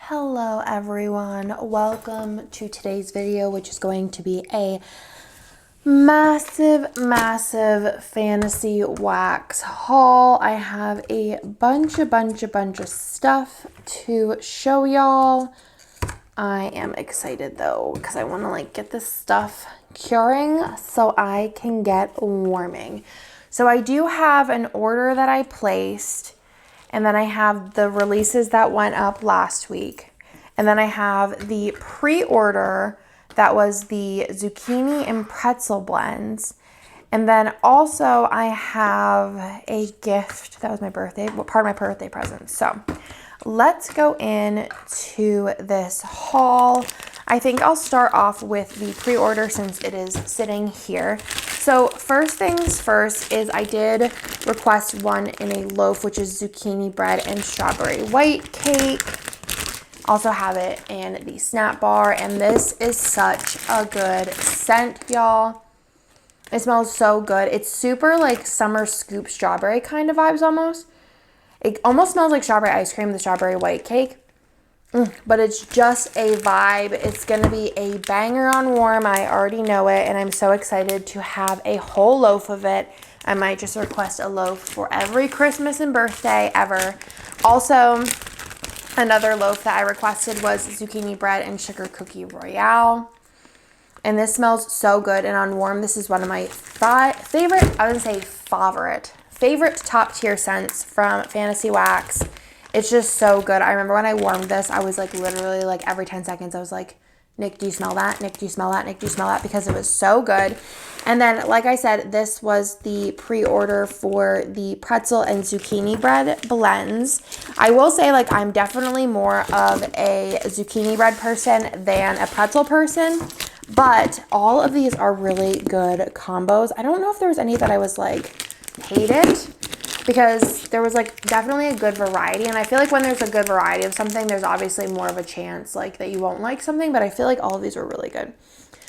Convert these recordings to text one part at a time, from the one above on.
Hello everyone, welcome to today's video, which is going to be a massive fantasy wax haul. I have a bunch of stuff to show y'all. I am excited though because I want to get this stuff curing so I can get warming. So I do have an order that I placed, and then I have the releases that went up last week. And then I have the pre-order that was the zucchini and pretzel blends. And then also I have a gift. That was my birthday, part of my birthday present. So let's go into this haul. I think I'll start off with the pre-order since it is sitting here. So first things first is I did request one in a loaf, which is zucchini bread and strawberry white cake. Also have it in the snap bar, and this is such a good scent, y'all. It smells so good. It's super like summer scoop strawberry kind of vibes almost. It almost smells like strawberry ice cream, the strawberry white cake. But it's just a vibe. It's going to be a banger on warm. I already know it, and I'm so excited to have a whole loaf of it. I might just request a loaf for every Christmas and birthday ever. Also, another loaf that I requested was zucchini bread and sugar cookie royale. And this smells so good, and on warm, this is one of my favorite top tier scents from Fantasy Wax. It's just so good. I remember when I warmed this, I was literally every 10 seconds, I was like, Nick, do you smell that? Nick, do you smell that? Nick, do you smell that? Because it was so good. And then, like I said, this was the pre-order for the pretzel and zucchini bread blends. I will say, I'm definitely more of a zucchini bread person than a pretzel person, but all of these are really good combos. I don't know if there was any that I was hated, because there was definitely a good variety, and I feel when there's a good variety of something, there's obviously more of a chance that you won't like something, but I feel all of these are really good.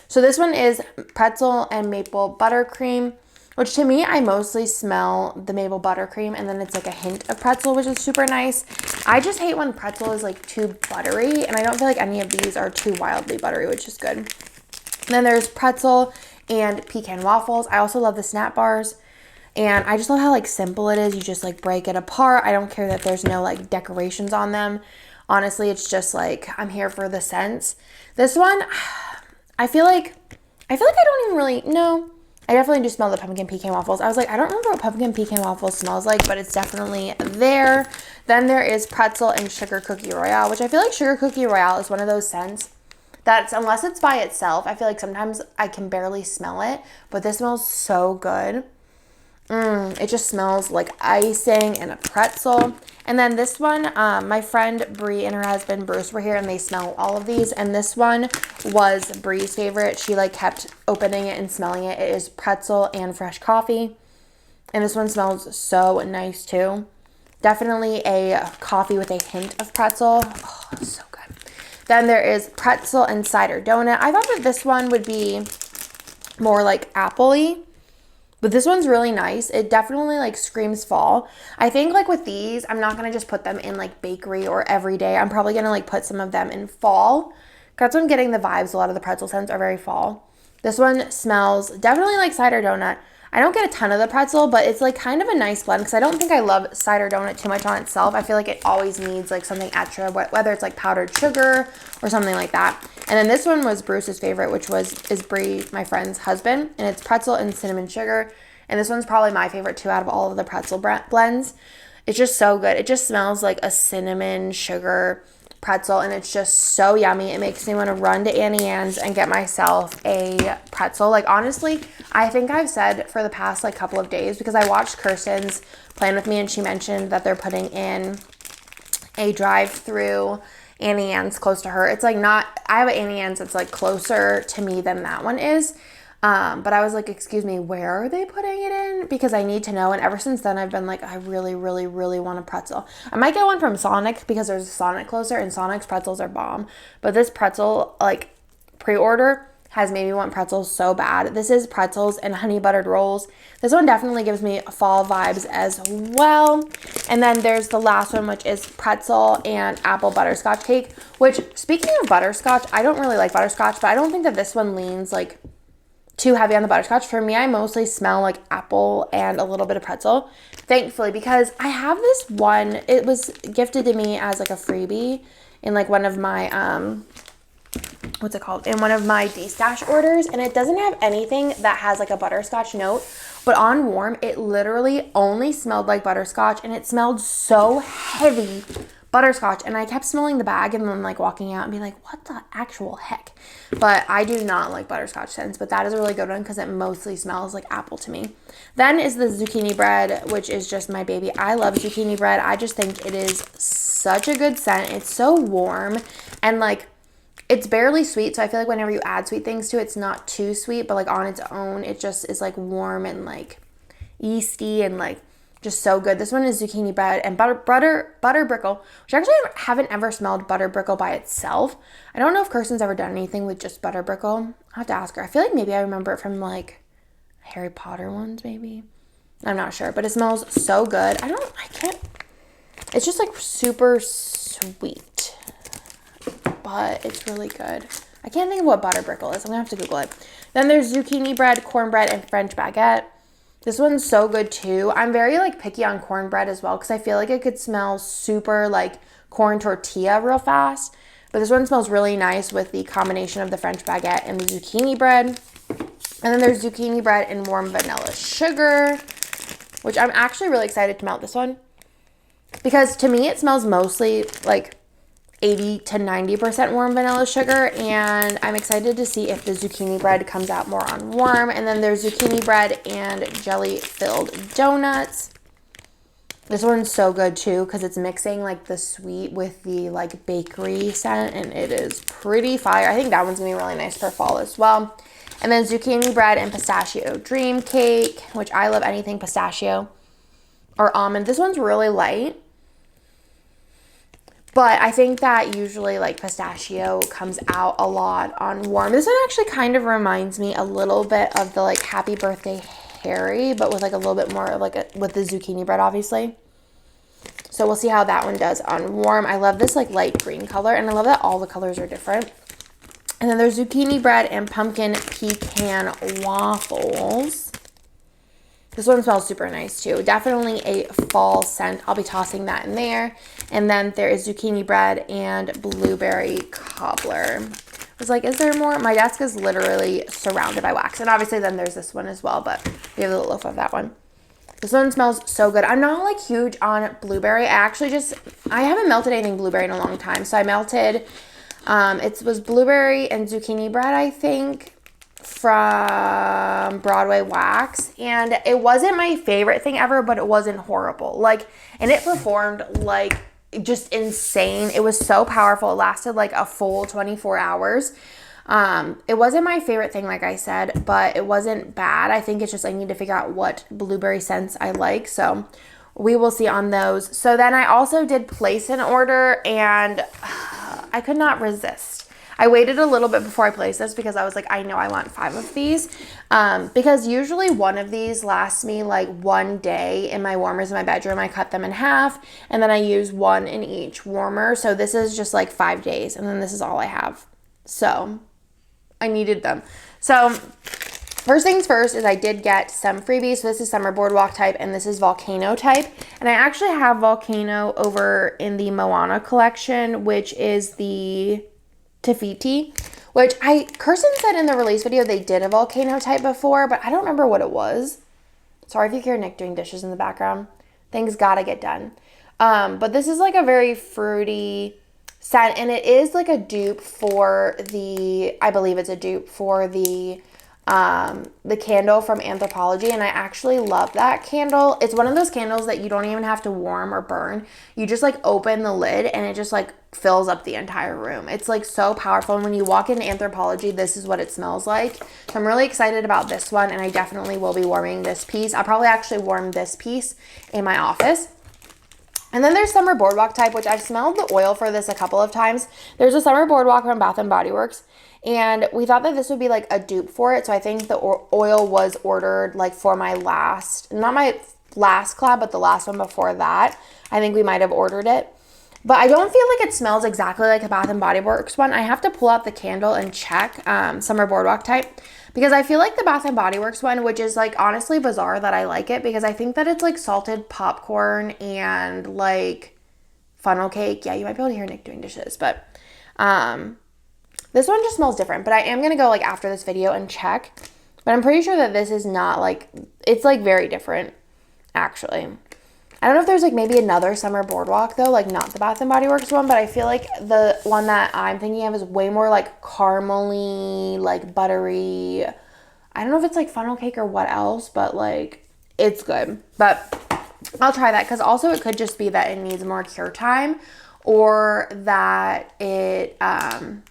So this one is pretzel and maple buttercream, which to me, I mostly smell the maple buttercream, and then it's a hint of pretzel, which is super nice. I just hate when pretzel is too buttery, and I don't feel any of these are too wildly buttery, which is good. And then there's pretzel and pecan waffles. I also love the snap bars. And I just love how simple it is. You just break it apart. I don't care that there's no decorations on them. Honestly, it's just I'm here for the scents. This one, I feel like I don't even really know. I definitely do smell the pumpkin pecan waffles. I was I don't remember what pumpkin pecan waffles smells like, but it's definitely there. Then there is pretzel and sugar cookie royale, which I feel sugar cookie royale is one of those scents that's, unless it's by itself, I feel sometimes I can barely smell it, but this smells so good. It just smells like icing and a pretzel. And then this one, my friend Bree and her husband Bruce were here, and they smell all of these. And this one was Bree's favorite. She kept opening it and smelling it. It is pretzel and fresh coffee. And this one smells so nice too. Definitely a coffee with a hint of pretzel. Oh, so good. Then there is pretzel and cider donut. I thought that this one would be more apple-y, but this one's really nice. It definitely screams fall. I think with these, I'm not going to just put them in bakery or everyday. I'm probably going to put some of them in fall. That's what I'm getting the vibes. A lot of the pretzel scents are very fall. This one smells definitely like cider donut. I don't get a ton of the pretzel, but it's kind of a nice blend because I don't think I love cider donut too much on itself. I feel it always needs something extra, whether it's powdered sugar or something like that. And then this one was Bruce's favorite, which is Bree, my friend's husband, and it's pretzel and cinnamon sugar. And this one's probably my favorite too out of all of the pretzel blends. It's just so good. It just smells like a cinnamon sugar pretzel, and it's just so yummy. It makes me want to run to Annie Ann's and get myself a pretzel. Honestly, I think I've said for the past couple of days, because I watched Kirsten's Plan With Me, and she mentioned that they're putting in a drive-through Annie Ann's close to her. It's not, I have an Annie Ann's that's closer to me than that one is. But I was excuse me, where are they putting it in? Because I need to know. And ever since then, I've been I really want a pretzel. I might get one from Sonic because there's a Sonic closer, and Sonic's pretzels are bomb. But this pretzel, pre-order, has made me want pretzels so bad. This is pretzels and honey buttered rolls. This one definitely gives me fall vibes as well. And then there's the last one, which is pretzel and apple butterscotch cake, which, speaking of butterscotch, I don't really like butterscotch, but I don't think that this one leans like too heavy on the butterscotch. For me, I mostly smell like apple and a little bit of pretzel, thankfully, because I have this one, it was gifted to me as like a freebie in like one of my, what's it called? In one of my D-Stash orders, and it doesn't have anything that has like a butterscotch note, but on warm, it literally only smelled like butterscotch, and it smelled so heavy butterscotch, and I kept smelling the bag and then like walking out and being like, what the actual heck? But I do not like butterscotch scents, but that is a really good one because it mostly smells like apple to me. Then is the zucchini bread, which is just my baby. I love zucchini bread. I just think it is such a good scent. It's so warm and like it's barely sweet, so I feel like whenever you add sweet things to it, it's not too sweet, but like on its own, it just is like warm and like yeasty and like just so good. This one is zucchini bread and butter brickle, which actually I haven't ever smelled butter brickle by itself. I don't know if Kirsten's ever done anything with just butter brickle. I'll have to ask her. I feel like maybe I remember it from like Harry Potter ones, maybe. I'm not sure, but it smells so good. It's just like super sweet, but it's really good. I can't think of what butter brickle is. I'm gonna have to Google it. Then there's zucchini bread, cornbread, and French baguette. This one's so good too. I'm very like picky on cornbread as well because I feel like it could smell super like corn tortilla real fast. But this one smells really nice with the combination of the French baguette and the zucchini bread. And then there's zucchini bread and warm vanilla sugar, which I'm actually really excited to melt this one because to me it smells mostly like 80 to 90% warm vanilla sugar, and I'm excited to see if the zucchini bread comes out more on warm. And then there's zucchini bread and jelly-filled donuts. This one's so good too because it's mixing like the sweet with the like bakery scent, and it is pretty fire. I think that one's gonna be really nice for fall as well. And then zucchini bread and pistachio dream cake, which I love anything pistachio or almond. This one's really light, but I think that usually like pistachio comes out a lot on warm. This one actually kind of reminds me a little bit of the like Happy Birthday Harry, but with like a little bit more of like with the zucchini bread, obviously. So we'll see how that one does on warm. I love this like light green color, and I love that all the colors are different. And then there's zucchini bread and pumpkin pecan waffles. This one smells super nice too. Definitely a fall scent. I'll be tossing that in there. And then there is zucchini bread and blueberry cobbler. I was like, is there more? My desk is literally surrounded by wax. And obviously then there's this one as well, but we have a little loaf of that one. This one smells so good. I'm not like huge on blueberry. I haven't melted anything blueberry in a long time. So I melted, it was blueberry and zucchini bread, I think, from Broadway Wax, and it wasn't my favorite thing ever, but it wasn't horrible. Like, and it performed like just insane. It was so powerful. It lasted like a full 24 hours. It wasn't my favorite thing, like I said, but it wasn't bad. I think it's just I need to figure out what blueberry scents I like, so we will see on those. So then I also did place an order, and I could not resist. I waited a little bit before I placed this because I was like, I know I want 5 of these. Because usually one of these lasts me like one day in my warmers in my bedroom. I cut them in half and then I use one in each warmer. So this is just like 5 days, and then this is all I have. So I needed them. So first things first is I did get some freebies. So this is Summer Boardwalk type and this is Volcano type. And I actually have Volcano over in the Moana collection, which is the Tafiti, which Kirsten said in the release video they did a Volcano type before, but I don't remember what it was. Sorry if you hear Nick doing dishes in the background. Things gotta get done. But this is like a very fruity scent, and it is like a dupe for I believe it's a dupe for the candle from Anthropologie, and I actually love that candle. It's one of those candles that you don't even have to warm or burn. You just like open the lid and it just like fills up the entire room. It's like so powerful, and when you walk into Anthropologie, this is what it smells like. So I'm really excited about this one, and I definitely will be warming this piece. I'll probably actually warm this piece in my office. And then there's Summer Boardwalk type, which I've smelled the oil for this a couple of times. There's a Summer Boardwalk from Bath & Body Works, and we thought that this would be like a dupe for it. So I think the oil was ordered like for my last, not my last collab, but the last one before that. I think we might have ordered it. But I don't feel like it smells exactly like a Bath & Body Works one. I have to pull out the candle and check Summer Boardwalk type, because I feel like the Bath & Body Works one, which is like honestly bizarre that I like it, because I think that it's like salted popcorn and like funnel cake. Yeah, you might be able to hear Nick doing dishes, but this one just smells different. But I am going to go like after this video and check. But I'm pretty sure that this is not like, it's like very different actually. I don't know if there's like maybe another Summer Boardwalk though, like not the Bath & Body Works one, but I feel like the one that I'm thinking of is way more like caramely, like buttery. I don't know if it's like funnel cake or what else, but like it's good. But I'll try that, because also it could just be that it needs more cure time, or that it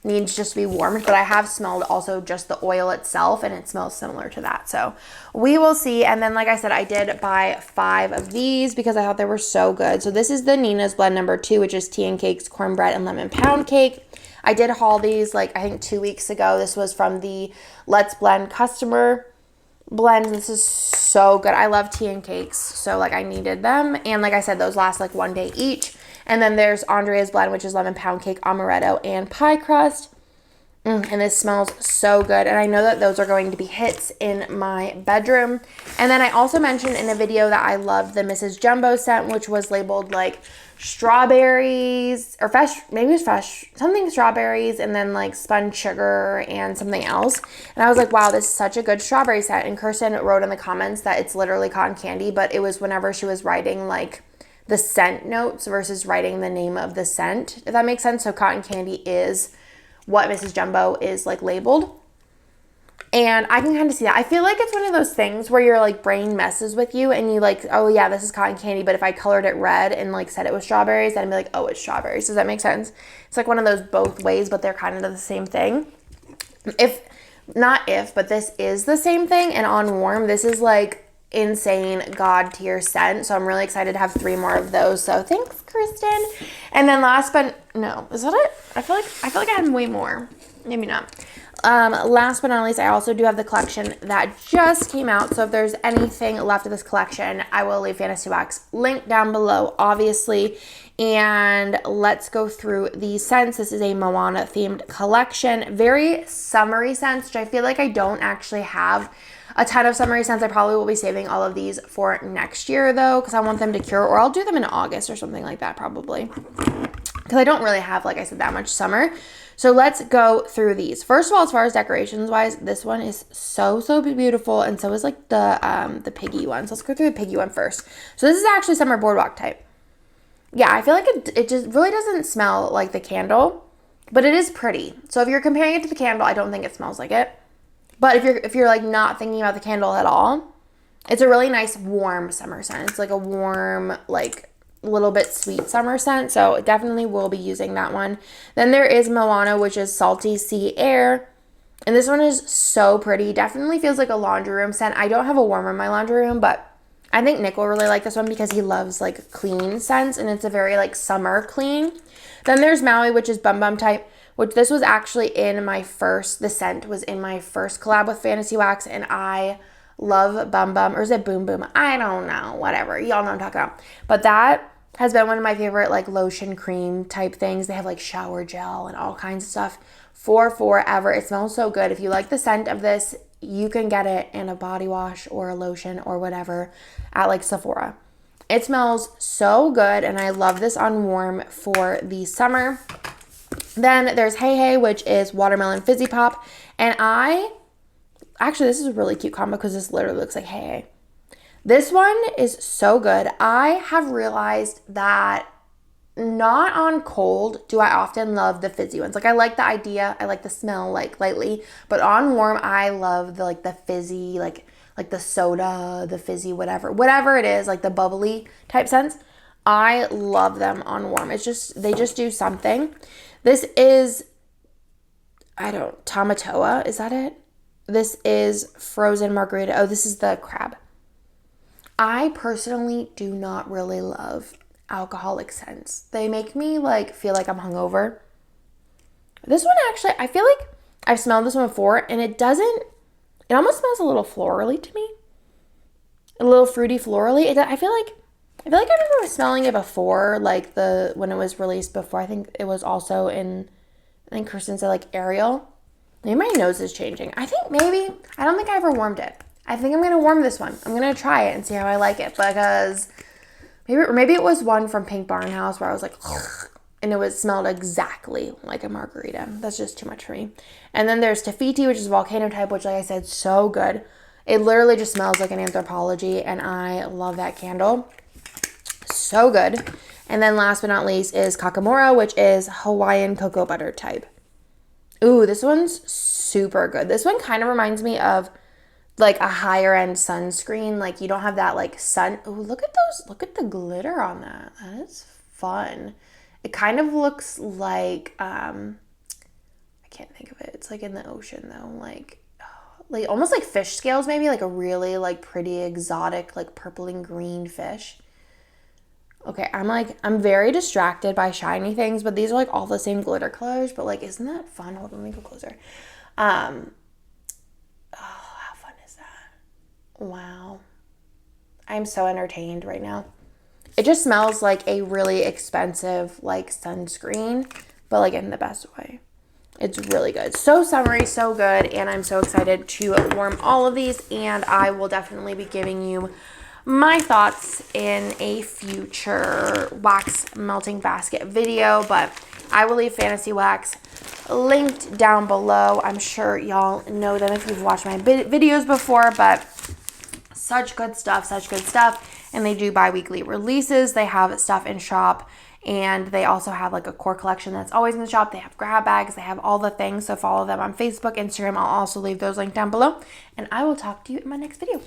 needs just to be warmed. But I have smelled also just the oil itself, and it smells similar to that. So we will see. And then, like I said, I did buy 5 of these because I thought they were so good. So this is the Nina's Blend number 2, which is tea and cakes, cornbread, and lemon pound cake. I did haul these like I think 2 weeks ago. This was from the Let's Blend customer blends. This is so good. I love tea and cakes, so like I needed them. And like I said, those last like 1 day each. And then there's Andrea's Blend, which is lemon pound cake, amaretto, and pie crust. And this smells so good. And I know that those are going to be hits in my bedroom. And then I also mentioned in a video that I loved the Mrs. Jumbo scent, which was labeled like strawberries or fresh, maybe it was fresh, something strawberries, and then like spun sugar and something else. And I was like, wow, this is such a good strawberry scent. And Kirsten wrote in the comments that it's literally cotton candy, but it was whenever she was writing like the scent notes versus writing the name of the scent, if that makes sense. So cotton candy is what Mrs. Jumbo is like labeled. And I can kind of see that. I feel like it's one of those things where your like brain messes with you and you like, oh yeah, this is cotton candy, but if I colored it red and like said it was strawberries, then I'd be like, oh, it's strawberries. Does that make sense? It's like one of those both ways, but they're kind of the same thing. But this is the same thing. And on warm, this is like insane god tier scent. So I'm really excited to have 3 more of those. So thanks, Kristen. And then last but no, is that it? I feel like I had way more. Maybe not. Last but not least, I also do have the collection that just came out. So if there's anything left of this collection, I will leave Fantasy Wax link down below, obviously. And let's go through the scents. This is a Moana themed collection. Very summery scents, which I feel like I don't actually have a ton of summery scents. I probably will be saving all of these for next year though, because I want them to cure, or I'll do them in August or something like that probably, because I don't really have, like I said, that much summer. So let's go through these. First of all, as far as decorations wise, this one is so beautiful, and so is like the piggy one. So let's go through the piggy one first. So this is actually Summer Boardwalk type. Yeah, I feel like it just really doesn't smell like the candle, but it is pretty. So if you're comparing it to the candle, I don't think it smells like it. But if you're like not thinking about the candle at all, it's a really nice warm summer scent. It's like a warm, like little bit sweet summer scent. So definitely will be using that one. Then there is Moana, which is Salty Sea Air. And this one is so pretty. Definitely feels like a laundry room scent. I don't have a warmer in my laundry room, but I think Nick will really like this one because he loves like clean scents, and it's a very like summer clean. Then there's Maui, which is Bum Bum type, which this was actually in my first, the scent was in my first collab with Fantasy Wax, and I love Bum Bum, or is it Boom Boom? I don't know, whatever. Y'all know what I'm talking about. But that has been one of my favorite like lotion cream type things. They have like shower gel and all kinds of stuff for forever. It smells so good. If you like the scent of this, you can get it in a body wash or a lotion or whatever at like Sephora. It smells so good, and I love this on warm for the summer. Then there's Hey Hey, which is Watermelon Fizzy Pop. And actually, this is a really cute combo because this literally looks like Hey Hey. This one is so good. I have realized that not on cold do I often love the fizzy ones. Like I like the idea, I like the smell like lightly, but on warm, I love the like the fizzy, like the soda, the fizzy, whatever it is, like the bubbly type scents. I love them on warm. It's just, they just do something. This is, Tamatoa, is that it? This is frozen margarita. Oh, this is the crab. I personally do not really love alcoholic scents. They make me like feel like I'm hungover. This one actually, I feel like I've smelled this one before, and it almost smells a little florally to me. A little fruity florally. I feel like I remember smelling it before, like when it was released before. I think it was also in, I think Kristen said like Ariel. Maybe my nose is changing. I don't think I ever warmed it. I think I'm going to warm this one. I'm going to try it and see how I like it, because maybe it was one from Pink Barn House where I was like, ugh, and it smelled exactly like a margarita. That's just too much for me. And then there's Tafiti, which is volcano type, which, like I said, so good. It literally just smells like an Anthropologie, and I love that candle. So good. And then last but not least is Kakamora, which is Hawaiian cocoa butter type. Ooh, this one's super good. This one kind of reminds me of like a higher end sunscreen. Like, you don't have that like sun. Ooh, look at those. Look at the glitter on that. That is fun. It kind of looks like, I can't think of it. It's like in the ocean though. Like almost like fish scales maybe. Like a really like pretty exotic like purple and green fish. Okay, I'm very distracted by shiny things, but these are like all the same glitter colors, but like, isn't that fun? Hold on, let me go closer. Oh, how fun is that? Wow. I'm so entertained right now. It just smells like a really expensive like sunscreen, but like in the best way. It's really good. So summery, so good, and I'm so excited to warm all of these, and I will definitely be giving you my thoughts in a future wax melting basket video, but I will leave Fantasy Wax linked down below. I'm sure y'all know them if you've watched my videos before, but such good stuff, and they do bi-weekly releases. They have stuff in shop, and they also have like a core collection that's always in the shop. They have grab bags, they have all the things, so follow them on Facebook, Instagram. I'll also leave those linked down below, and I will talk to you in my next video.